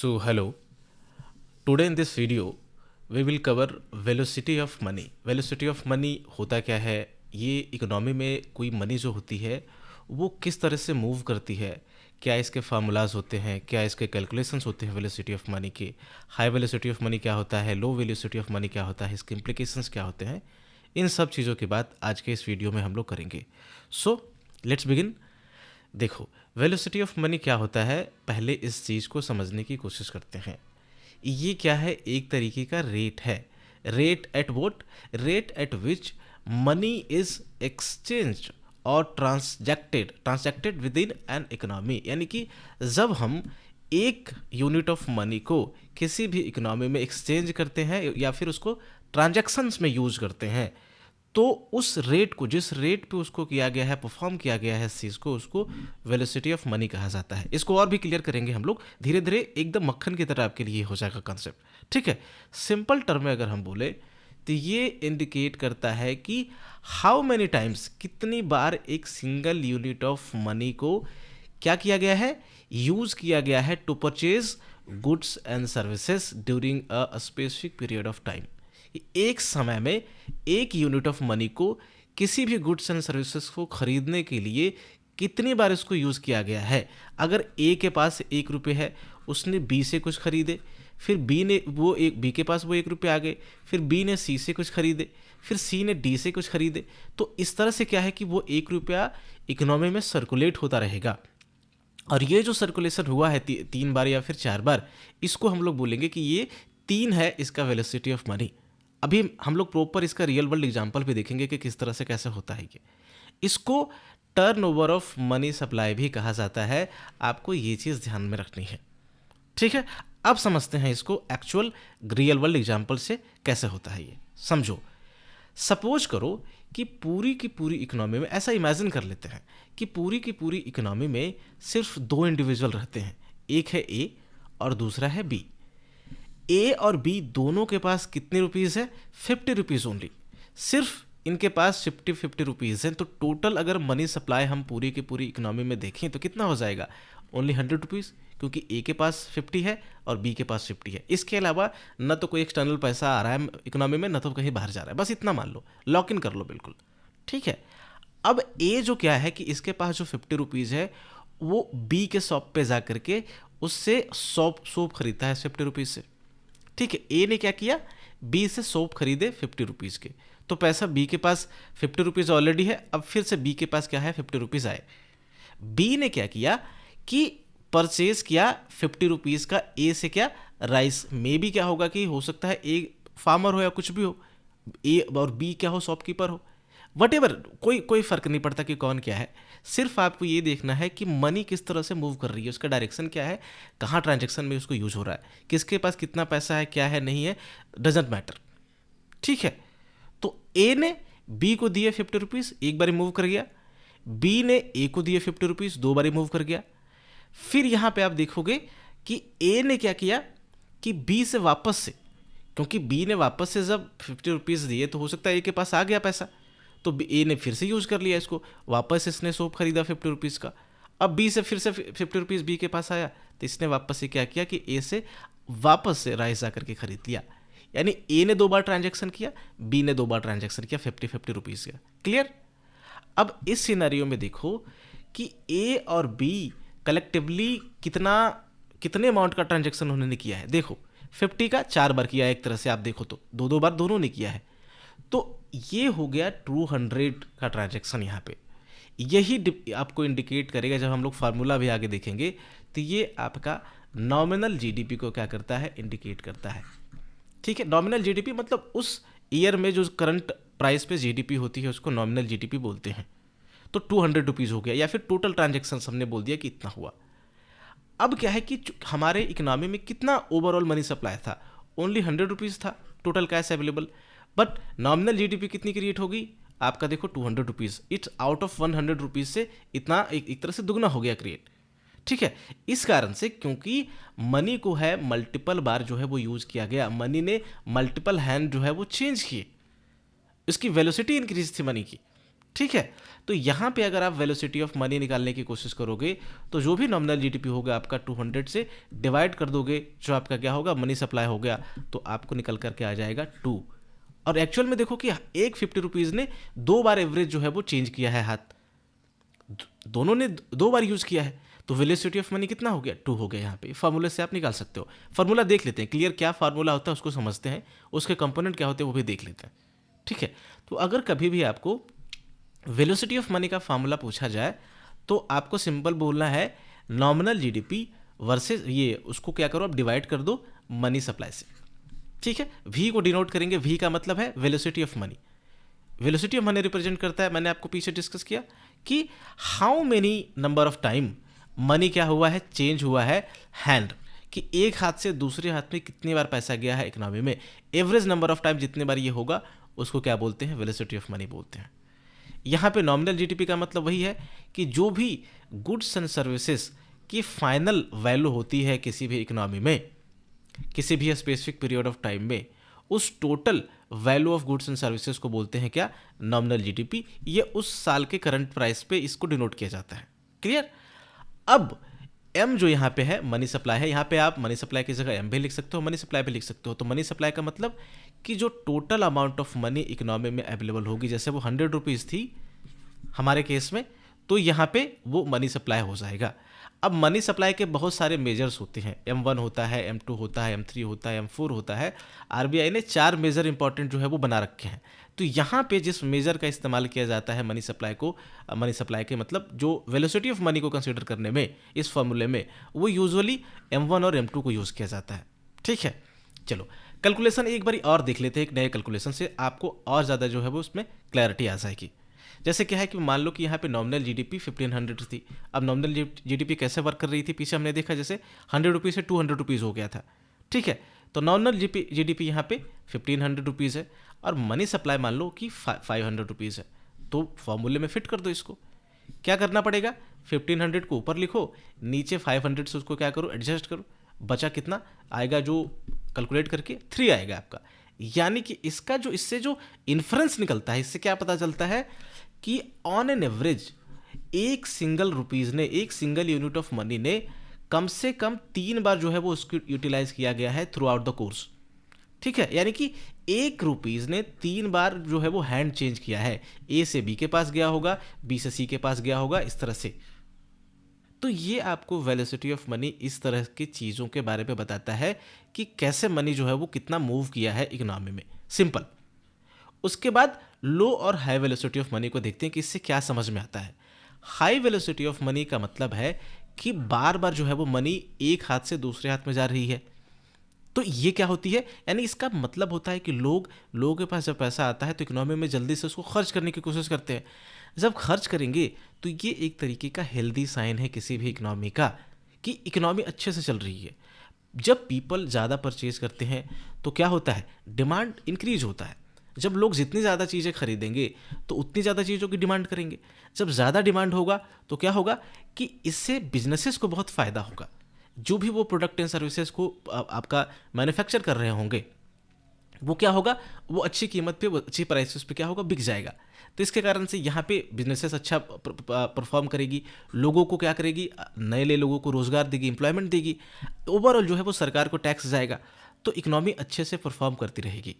So, hello. Today in this video, we will cover velocity of money. Velocity of money होता क्या है? ये economy में कोई मनी जो होती है वो किस तरह से मूव करती है, क्या इसके फार्मूलाज होते हैं, क्या इसके कैलकुलेशंस होते हैं वेलोसिटी ऑफ मनी के, हाई वेलोसिटी ऑफ मनी क्या होता है, लो वेलोसिटी ऑफ मनी क्या होता है, इसके इम्प्लीकेशंस क्या होते हैं, इन सब चीज़ों की बात आज के इस वीडियो में हम लोग करेंगे. So let's begin. देखो, वेलोसिटी ऑफ मनी क्या होता है, पहले इस चीज़ को समझने की कोशिश करते हैं. ये क्या है? एक तरीके का रेट है. Rate at what? Rate at which money is exchange और transacted within an economy. यानी कि जब हम एक यूनिट ऑफ मनी को किसी भी इकोनॉमी में एक्सचेंज करते हैं या फिर उसको ट्रांजैक्शंस में यूज करते हैं, तो उस रेट को, जिस रेट पे उसको किया गया है, परफॉर्म किया गया है इस चीज़ को, उसको वेलोसिटी ऑफ मनी कहा जाता है. इसको और भी क्लियर करेंगे हम लोग धीरे धीरे, एकदम मक्खन की तरह आपके लिए हो जाएगा कॉन्सेप्ट. ठीक है. सिंपल टर्म में अगर हम बोले तो ये इंडिकेट करता है कि हाउ मैनी टाइम्स, कितनी बार एक सिंगल यूनिट ऑफ मनी को क्या किया गया है, यूज किया गया है to purchase goods and services during a specific period of time. एक समय में एक यूनिट ऑफ मनी को किसी भी गुड्स एंड सर्विसेज को खरीदने के लिए कितनी बार इसको यूज़ किया गया है. अगर ए के पास 1 रुपये है, उसने बी से कुछ खरीदे, फिर बी के पास वो 1 रुपये आ गए, फिर बी ने सी से कुछ खरीदे, फिर सी ने डी से कुछ खरीदे, तो इस तरह से क्या है कि वो 1 रुपया इकोनॉमी में सर्कुलेट होता रहेगा. और ये जो सर्कुलेशन हुआ है 3 बार या फिर 4 बार, इसको हम लोग बोलेंगे कि ये 3 है इसका वेलोसिटी ऑफ मनी. अभी हम लोग प्रॉपर इसका रियल वर्ल्ड एग्जांपल भी देखेंगे कि किस तरह से कैसे होता है ये. इसको टर्नओवर ऑफ मनी सप्लाई भी कहा जाता है. आपको ये चीज़ ध्यान में रखनी है. ठीक है. अब समझते हैं इसको एक्चुअल रियल वर्ल्ड एग्जांपल से कैसे होता है ये. समझो, सपोज करो कि पूरी की पूरी इकोनॉमी में, ऐसा इमेजिन कर लेते हैं कि पूरी की पूरी इकोनॉमी में सिर्फ 2 इंडिविजुअल रहते हैं. एक है ए और दूसरा है बी. ए और बी दोनों के पास कितने रुपीज़ है? 50 रुपीज़ ओनली. सिर्फ इनके पास 50 रुपीज़ हैं. तो टोटल अगर मनी सप्लाई हम पूरी की पूरी इकोनॉमी में देखें तो कितना हो जाएगा? ओनली 100 रुपीज़, क्योंकि ए के पास 50 है और बी के पास 50 है. इसके अलावा न तो कोई एक्सटर्नल पैसा आ रहा है इकोनॉमी में, न तो कहीं बाहर जा रहा है. बस इतना मान लो, लॉक इन कर लो बिल्कुल. ठीक है. अब ए जो क्या है कि इसके पास जो 50 रुपीज़ है वो बी के शॉप पे जा करके उससे सोप खरीदता है 50 रुपीज़ से. ठीक है. ए ने क्या किया? बी से सोप खरीदे 50 रुपीज़ के, तो पैसा बी के पास 50 रुपीज़ ऑलरेडी है. अब फिर से बी के पास क्या है? 50 रुपीज़ आए. बी ने क्या किया कि परचेज किया 50 रुपीज़ का ए से, क्या, राइस. मे भी क्या होगा कि हो सकता है ए फार्मर हो या कुछ भी हो, ए और बी क्या हो, शॉपकीपर हो, वट एवर, कोई फ़र्क नहीं पड़ता कि कौन क्या है. सिर्फ आपको ये देखना है कि मनी किस तरह से मूव कर रही है, उसका डायरेक्शन क्या है, कहाँ ट्रांजैक्शन में उसको यूज हो रहा है, किसके पास कितना पैसा है, क्या है, नहीं है, डजेंट मैटर. ठीक है. तो ए ने बी को दिए 50 रुपीज़, एक बार मूव कर गया. बी ने ए को दिए 50 रुपीज़, 2 बार मूव कर गया. फिर यहाँ पे आप देखोगे कि ए ने क्या किया कि बी से वापस से, क्योंकि बी ने वापस से जब 50 रुपीज़ दिए तो हो सकता है ए के पास आ गया पैसा, तो ए ने फिर से यूज़ कर लिया इसको, वापस इसने सोप खरीदा 50 रुपीज़ का. अब बी से फिर से 50 रुपीज़ बी के पास आया, तो इसने वापस से क्या किया कि ए से वापस से राइस जा करके खरीद लिया. यानी ए ने 2 बार ट्रांजैक्शन किया, बी ने 2 बार ट्रांजैक्शन किया 50 रुपीज़ का. क्लियर. अब इस सिनेरियो में देखो कि ए और बी कलेक्टिवली कितने अमाउंट का ट्रांजैक्शन उन्होंने किया है. देखो, 50 का 4 बार किया है, एक तरह से आप देखो तो 2 बार दोनों ने किया है. तो ये हो गया 200 का ट्रांजैक्शन. यहाँ पे यही आपको इंडिकेट करेगा, जब हम लोग फार्मूला भी आगे देखेंगे तो ये आपका नॉमिनल जीडीपी को क्या करता है, इंडिकेट करता है. ठीक है. नॉमिनल जीडीपी मतलब उस ईयर में जो करंट प्राइस पे जीडीपी होती है उसको नॉमिनल जीडीपी बोलते हैं. तो 200 रुपीज़ हो गया, या फिर टोटल ट्रांजैक्शन हमने बोल दिया कि इतना हुआ. अब क्या है कि हमारे इकोनॉमी में कितना ओवरऑल मनी सप्लाई था? ओनली 100 रुपीज़ था total cash available. But nominal GDP कितनी क्रिएट होगी आपका? देखो 200 rupees, it's out of 100 rupees से इतना एक तरह से दुगना हो गया क्रिएट. ठीक है. इस कारण से, क्योंकि मनी को है मल्टीपल बार जो है वो यूज़ किया गया, मनी ने मल्टीपल हैंड जो है वो चेंज किए, इसकी वेलोसिटी इंक्रीज थी मनी की. ठीक है। तो यहाँ पे अगर आप वेलोसिटी ऑफ मनी निकालने की कोशिश करोगे तो जो भी नॉमिनल जीडीपी होगा आपका 200 से डिवाइड कर दोगे, जो आपका क्या होगा मनी सप्लाई हो गया, तो आपको निकल करके आ जाएगा 2। और एक्चुअल में देखो कि एक 50 रुपीज़ ने 2 बार एवरेज जो है वो चेंज किया है हाथ, दोनों ने 2 बार यूज़ किया है, तो वेलोसिटी ऑफ मनी कितना हो गया 2 हो गया। यहाँ पे फार्मूले से आप निकाल सकते हो। फार्मूला देख लेते हैं, क्लियर क्या फार्मूला होता है उसको समझते हैं, उसके कंपोनेंट क्या होते हैं वो भी देख लेते हैं। ठीक है। तो अगर कभी भी आपको वेलोसिटी ऑफ मनी का फार्मूला पूछा जाए तो आपको सिंपल बोलना है नॉमिनल जीडीपी वर्सेस ये, उसको क्या करो आप डिवाइड कर दो मनी सप्लाई से। ठीक है। वी को डिनोट करेंगे, वी का मतलब है velocity of money. Velocity of money represent करता है, मैंने आपको पीछे डिस्कस किया कि how many number of time money क्या हुआ है, चेंज हुआ है हैंड, कि एक हाथ से दूसरे हाथ में कितनी बार पैसा गया है इकोनॉमी में, एवरेज नंबर ऑफ टाइम जितनी बार ये होगा उसको क्या बोलते हैं, वेलोसिटी ऑफ मनी बोलते हैं। यहाँ पे नॉमिनल जीडीपी का मतलब वही है कि जो भी गुड्स एंड सर्विसेज की फाइनल वैल्यू होती है किसी भी इकोनॉमी में, किसी भी स्पेसिफिक पीरियड ऑफ टाइम में, उस total value of goods and services को बोलते हैं क्या, नॉमिनल जीडीपी। ये उस साल के करंट प्राइस पे इसको डिनोट किया जाता है। क्लियर। अब एम जो यहाँ पे है मनी सप्लाई है, यहाँ पे आप मनी सप्लाई की जगह एम भी लिख सकते हो, मनी सप्लाई भी लिख सकते हो। तो मनी सप्लाई का मतलब कि जो total amount of money economy में अवेलेबल होगी, जैसे वो 100 रुपीज़ थी हमारे केस में, तो यहाँ पे वो मनी सप्लाई हो जाएगा। अब मनी सप्लाई के बहुत सारे मेजर्स होते हैं, M1 होता है, M2 होता है, M3 होता है, M4 होता है। आरबीआई ने 4 मेजर इंपॉर्टेंट जो है वो बना रखे हैं। तो यहाँ पे जिस मेजर का इस्तेमाल किया जाता है मनी सप्लाई को, मनी सप्लाई के मतलब जो वेलोसिटी ऑफ मनी को कंसिडर करने में इस फॉर्मूले में, वो यूजुअली M1 और M2 को यूज़ किया जाता है। ठीक है। चलो कैलकुलेशन एक बारी और देख लेते हैं, एक नए कैलकुलेशन से आपको और ज़्यादा जो है वो उसमें क्लैरिटी आ जाएगी। जैसे क्या है कि मान लो कि यहाँ पे नॉमिनल जीडीपी 1500 थी। अब नॉमिनल जीडीपी कैसे वर्क कर रही थी, पीछे हमने देखा जैसे 100 रुपीज़ से 200 रुपीज़ हो गया था। ठीक है। तो नॉमिनल जीडीपी यहाँ पे 1500 रुपीज़ है और मनी सप्लाई मान लो कि 500 रुपीज़ है। तो फॉर्मूले में फिट कर दो इसको। क्या करना पड़ेगा, 1500 को ऊपर लिखो, नीचे 500 से उसको क्या करो एडजस्ट करो, बचा कितना आएगा, जो कैलकुलेट करके 3 आएगा आपका। यानी कि इसका जो इससे जो इन्फ्रेंस निकलता है, इससे क्या पता चलता है कि ऑन एन एवरेज एक सिंगल रुपीज़ ने, एक सिंगल यूनिट ऑफ मनी ने कम से कम 3 बार जो है वो उसको यूटिलाइज किया गया है थ्रू आउट द कोर्स। ठीक है। यानी कि 1 रुपीज़ ने 3 बार जो है वो हैंड चेंज किया है, ए से बी के पास गया होगा, बी से सी के पास गया होगा, इस तरह से। तो ये आपको वेलोसिटी ऑफ मनी इस तरह की चीज़ों के बारे में बताता है कि कैसे मनी जो है वो कितना मूव किया है इकोनॉमी में। सिंपल। उसके बाद लो और हाई वेलोसिटी ऑफ मनी को देखते हैं कि इससे क्या समझ में आता है। हाई वेलोसिटी ऑफ मनी का मतलब है कि बार बार जो है वो मनी एक हाथ से दूसरे हाथ में जा रही है। तो ये क्या होती है, यानी इसका मतलब होता है कि लोगों के पास जब पैसा आता है तो इकोनॉमी में जल्दी से उसको खर्च करने की कोशिश करते हैं। जब खर्च करेंगे तो ये एक तरीके का हेल्दी साइन है किसी भी इकोनॉमी का कि इकोनॉमी अच्छे से चल रही है। जब पीपल ज़्यादा परचेज करते हैं तो क्या होता है, डिमांड इंक्रीज होता है। जब लोग जितनी ज़्यादा चीज़ें खरीदेंगे तो उतनी ज़्यादा चीज़ों की डिमांड करेंगे। जब ज़्यादा डिमांड होगा तो क्या होगा कि इससे बिजनेसेस को बहुत फ़ायदा होगा। जो भी वो प्रोडक्ट एंड सर्विसेज को आपका मैन्युफैक्चर कर रहे होंगे, वो क्या होगा, वो अच्छी कीमत पे, वो अच्छी प्राइसेस पे क्या होगा, बिक जाएगा। तो इसके कारण से यहाँ पे बिजनेसेस अच्छा परफॉर्म करेगी, लोगों को क्या करेगी, नए लोगों को रोज़गार देगी, एम्प्लॉयमेंट देगी। ओवरऑल जो है वो सरकार को टैक्स जाएगा, तो इकोनॉमी अच्छे से परफॉर्म करती रहेगी।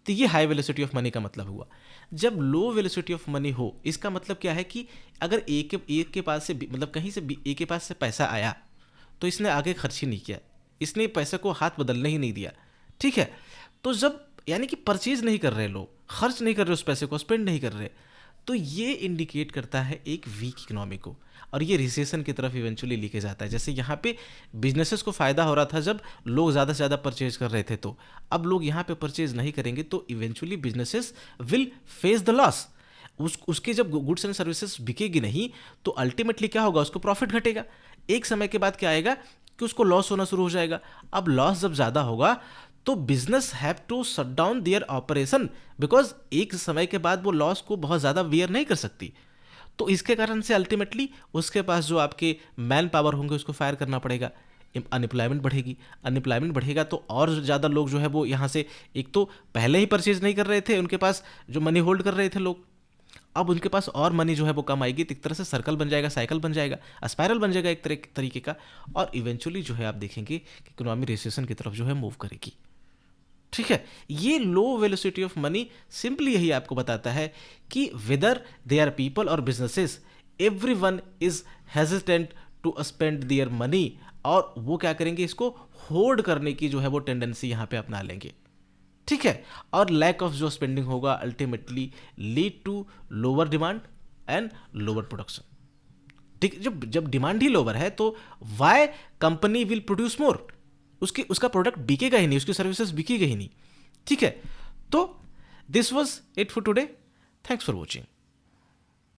तो ये हाई वेलोसिटी ऑफ मनी का मतलब हुआ। जब लो वेलोसिटी ऑफ मनी हो, इसका मतलब क्या है कि अगर एक के पास से मतलब कहीं से एक के पास से पैसा आया तो इसने आगे खर्च ही नहीं किया, इसने पैसे को हाथ बदलने ही नहीं दिया। ठीक है। तो जब यानी कि परचेज नहीं कर रहे लोग, खर्च नहीं कर रहे उस पैसे को, स्पेंड नहीं कर रहे, तो ये इंडिकेट करता है एक वीक इकोनॉमी को, और ये रिसेशन की तरफ इवेंचुअली लेके जाता है। जैसे यहाँ पे बिजनेसेस को फ़ायदा हो रहा था जब लोग ज़्यादा से ज़्यादा परचेज कर रहे थे, तो अब लोग यहाँ पे परचेज नहीं करेंगे तो eventually businesses will face the loss. उसके जब गुड्स एंड सर्विसेज बिकेगी नहीं तो अल्टीमेटली क्या होगा, उसको प्रॉफिट घटेगा। एक समय के बाद क्या आएगा कि उसको लॉस होना शुरू हो जाएगा। अब लॉस जब ज़्यादा होगा तो business have to shut down their operation, because एक समय के बाद वो लॉस को बहुत ज़्यादा वियर नहीं कर सकती। तो इसके कारण से अल्टीमेटली उसके पास जो आपके मैन पावर होंगे उसको फायर करना पड़ेगा, अनएम्प्लॉयमेंट बढ़ेगी। अनएम्प्लॉयमेंट बढ़ेगा तो और ज़्यादा लोग जो है वो यहाँ से, एक तो पहले ही परचेज नहीं कर रहे थे, उनके पास जो मनी होल्ड कर रहे थे लोग, अब उनके पास और मनी जो है वो कम आएगी, तो एक तरह से सर्कल बन जाएगा, साइकिल बन जाएगा, स्पाइरल बन जाएगा एक तरीके का, और इवेंचुअली जो है आप देखेंगे कि इकोनॉमी रिसेशन की तरफ जो है मूव करेगी। ठीक है, ये low velocity of money simply यही आपको बताता है कि वेदर दे आर पीपल और businesses, everyone is hesitant to spend their money, और वो क्या करेंगे, इसको होल्ड करने की जो है वो टेंडेंसी यहाँ पे अपना लेंगे। ठीक है, और लैक ऑफ जो स्पेंडिंग होगा ultimately lead to lower demand and lower production. ठीक, जब जब डिमांड ही लोअर है तो why company will produce more, उसका प्रोडक्ट बिकेगा ही नहीं, उसकी सर्विसेज बिकेगा ही नहीं। ठीक है, तो this was it for today, thanks for watching.